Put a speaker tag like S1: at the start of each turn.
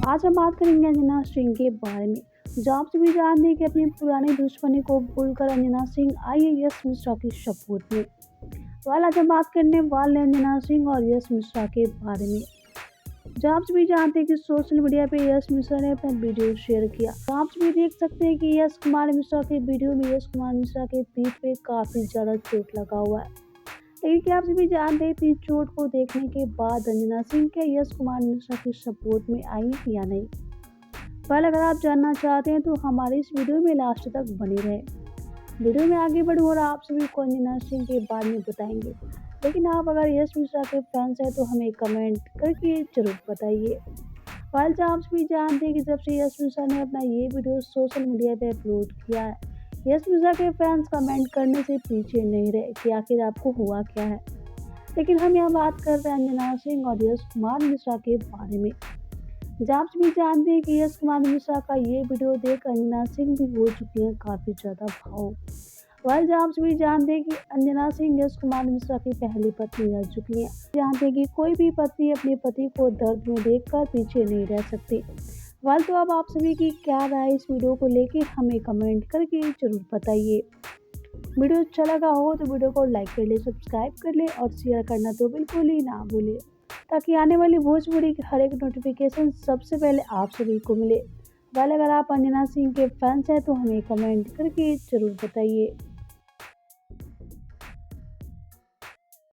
S1: आज हम बात करेंगे अंजना सिंह के बारे में। जॉब से भी जान दें कि अपनी पुरानी दुश्मनी को भूलकर अंजना सिंह आई है यश मिश्रा की शपथ में। आज हम बात करने वाले हैं अंजना सिंह और यश मिश्रा के बारे में। जॉब से भी जानते हैं कि सोशल मीडिया पे यश मिश्रा ने अपना वीडियो शेयर किया। आप भी देख सकते हैं कि यश कुमार मिश्रा के वीडियो में यश कुमार मिश्रा के पीठ पे काफी ज्यादा चोट लगा हुआ है। लेकिन क्या आप सभी जानते हैं इतनी चोट को देखने के बाद अंजना सिंह क्या यश कुमार मिश्रा की सपोर्ट में आई या नहीं। अगर आप जानना चाहते हैं तो हमारे इस वीडियो में लास्ट तक बने रहें। वीडियो में आगे बढ़ूँ और आप सभी को अंजना सिंह के बारे में बताएंगे। लेकिन आप अगर यश मिश्रा के फैंस हैं तो हमें कमेंट करके जरूर बताइए। आप सभी जानते हैं कि जब से यश मिश्रा ने अपना ये वीडियो सोशल मीडिया पे अपलोड किया है, यश मिश्रा के फैंस कमेंट करने से पीछे नहीं रहे कि आखिर आपको हुआ क्या है। लेकिन हम यहाँ बात कर रहे हैं अंजना सिंह और यश कुमार मिश्रा के बारे में। आप भी जानते हैं कि यश कुमार मिश्रा का ये वीडियो देख अंजना सिंह भी हो चुकी हैं काफ़ी ज़्यादा भावुक। आप भी जानते हैं कि अंजना सिंह यश कुमार मिश्रा की पहली पत्नी रह चुकी हैं। जानते हैं कि कोई भी पत्नी अपने पति को दर्द में देखकर पीछे नहीं रह सकती। तो अब आप सभी की क्या राय इस वीडियो को लेके हमें कमेंट करके जरूर बताइए। वीडियो अच्छा लगा हो तो वीडियो को लाइक कर ले, सब्सक्राइब कर ले और शेयर करना तो बिल्कुल ही ना भूले, ताकि आने वाली भोजपुरी की हर एक नोटिफिकेशन सबसे पहले आप सभी को मिले। अगर आप अंजना सिंह के फैंस हैं तो हमें कमेंट करके जरूर बताइए।